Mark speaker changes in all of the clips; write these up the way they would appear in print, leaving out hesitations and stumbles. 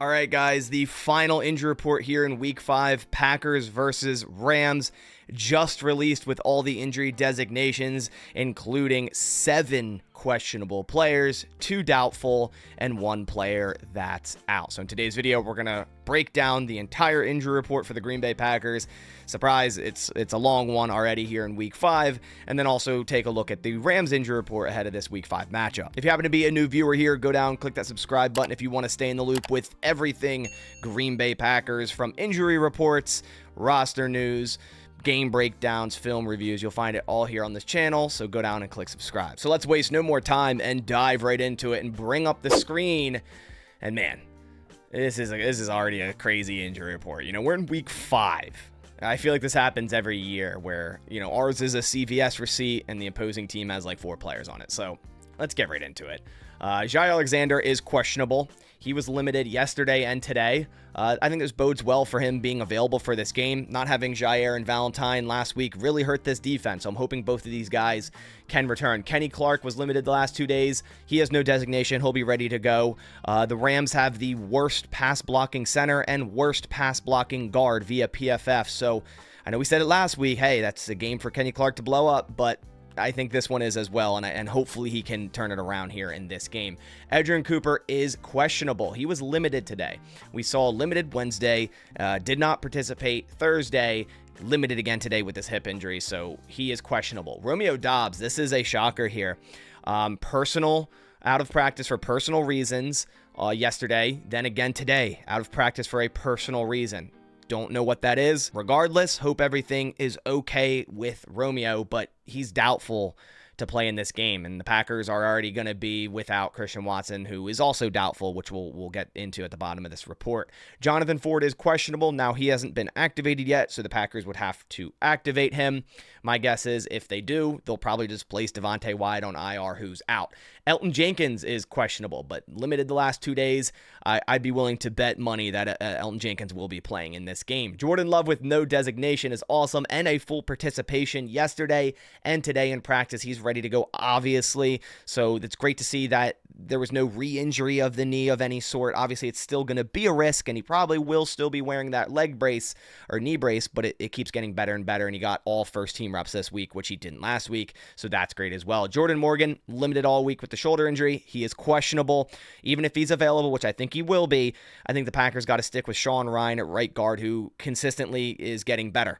Speaker 1: All right, guys, the final injury report here in Week 5, Packers versus Rams, just released with all the injury designations, including 7 questionable players, 2 doubtful, and 1 player that's out. So in today's video, we're going to break down the entire injury report for the Green Bay Packers. Surprise, it's a long one already here in Week 5, and then also take a look at the Rams injury report ahead of this Week 5 matchup. If you happen to be a new viewer here, go down, click that subscribe button if you want to stay in the loop with everything Green Bay Packers, from injury reports, roster news, game breakdowns, film reviews. You'll find it all here on this channel, so go down and click subscribe. So let's waste no more time and dive right into it and bring up the screen. And man, this is already a crazy injury report. You know, we're in Week 5. I feel like this happens every year where, you know, ours is a CVS receipt and the opposing team has like 4 players on it. So let's get right into it. Jaire Alexander is questionable. He was limited yesterday and today. I think this bodes well for him being available for this game. Not having Jaire and Valentine last week really hurt this defense, so I'm hoping both of these guys can return. Kenny Clark was limited the last 2 days. He has no designation. He'll be ready to go. The Rams have the worst pass blocking center and worst pass blocking guard via PFF, so I know we said it last week. Hey, that's a game for Kenny Clark to blow up, but I think this one is as well, and hopefully he can turn it around here in this game. Edgerrin Cooper is questionable. He was limited today. We saw limited Wednesday, did not participate Thursday, limited again today with this hip injury, so he is questionable. Romeo Doubs, this is a shocker here. Personal, out of practice for personal reasons yesterday, then again today, out of practice for a personal reason. Don't know what that is. Regardless, hope everything is okay with Romeo, but he's doubtful to play in this game, and the Packers are already going to be without Christian Watson, who is also doubtful, which we'll get into at the bottom of this report. Jonathan Ford is questionable. Now, he hasn't been activated yet, so the Packers would have to activate him. My guess is if they do, they'll probably just place Devontae Wyatt on IR, who's out. Elton Jenkins is questionable, but limited the last 2 days. I'd be willing to bet money that Elton Jenkins will be playing in this game. Jordan Love with no designation is awesome, and a full participation yesterday and today in practice. He's ready to go, obviously, so it's great to see that there was no re-injury of the knee of any sort. Obviously, it's still going to be a risk, and he probably will still be wearing that leg brace or knee brace, but it keeps getting better and better, and he got all first-team reps this week, which he didn't last week, so that's great as well. Jordan Morgan, limited all week with the shoulder injury. He is questionable. Even if he's available, which I think he will be, I think the Packers got to stick with Sean Rhyan at right guard, who consistently is getting better.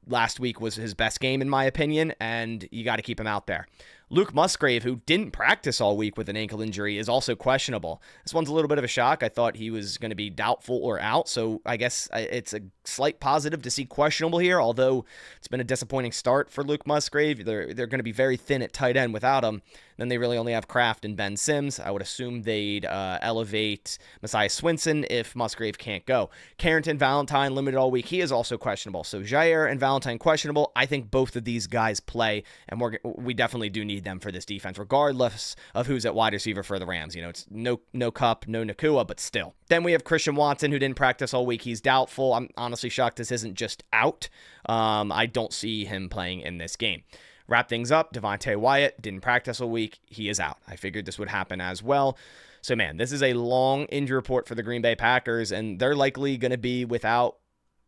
Speaker 1: Last week was his best game, in my opinion, and you got to keep him out there. Luke Musgrave, who didn't practice all week with an ankle injury, is also questionable. This one's a little bit of a shock. I thought he was going to be doubtful or out, so I guess it's a slight positive to see questionable here, although it's been a disappointing start for Luke Musgrave. They're going to be very thin at tight end without him. Then they really only have Kraft and Ben Sims. I would assume they'd elevate Messiah Swinson if Musgrave can't go. Carrington Valentine, limited all week. He is also questionable. So Jaire and Valentine questionable. I think both of these guys play, and we definitely do need them for this defense, regardless of who's at wide receiver for the Rams. You know, it's no Kupp, no Nakua, but still. Then we have Christian Watson, who didn't practice all week. He's doubtful. I'm honestly shocked this isn't just out. I don't see him playing in this game. Wrap things up, Devontae Wyatt didn't practice all week. He is out. I figured this would happen as well. So, man, this is a long injury report for the Green Bay Packers, and they're likely going to be without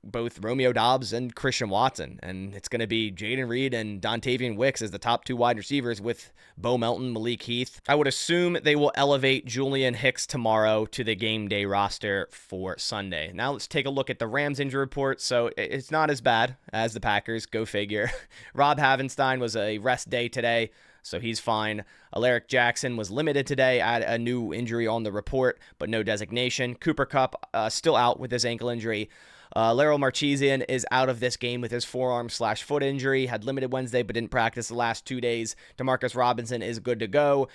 Speaker 1: both Romeo Doubs and Christian Watson, and it's going to be Jaden Reed and Dontavian Wicks as the top 2 wide receivers with Bo Melton, Malik Heath. I would assume they will elevate Julian Hicks tomorrow to the game day roster for Sunday. Now let's take a look at the Rams injury report. So it's not as bad as the Packers, go figure. Rob Havenstein was a rest day today, so he's fine. Alaric Jackson was limited today, at a new injury on the report, but no designation. Cooper Kupp still out with his ankle injury. Laryl Marchezian is out of this game with his forearm/foot injury. Had limited Wednesday, but didn't practice the last 2 days. Demarcus Robinson is good to go.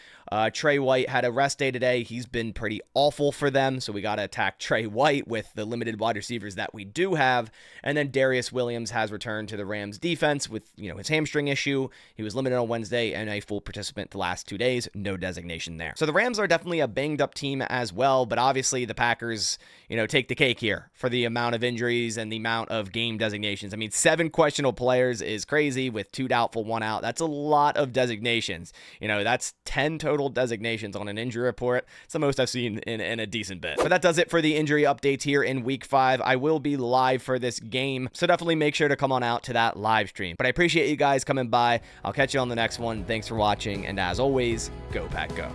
Speaker 1: Trey White had a rest day today. He's been pretty awful for them, so we got to attack Trey White with the limited wide receivers that we do have. And then Darius Williams has returned to the Rams defense with, you know, his hamstring issue. He was limited on Wednesday and a full participant the last 2 days. No designation there. So the Rams are definitely a banged up team as well, but obviously the Packers, you know, take the cake here for the amount of injuries injuries and the amount of game designations. I mean, 7 questionable players is crazy with 2 doubtful, 1 out. That's a lot of designations. You know, that's 10 total designations on an injury report. It's the most I've seen in a decent bit. But that does it for the injury updates here in week 5. I will be live for this game, so definitely make sure to come on out to that live stream. But I appreciate you guys coming by. I'll catch you on the next one. Thanks for watching, and as always, go Pack Go.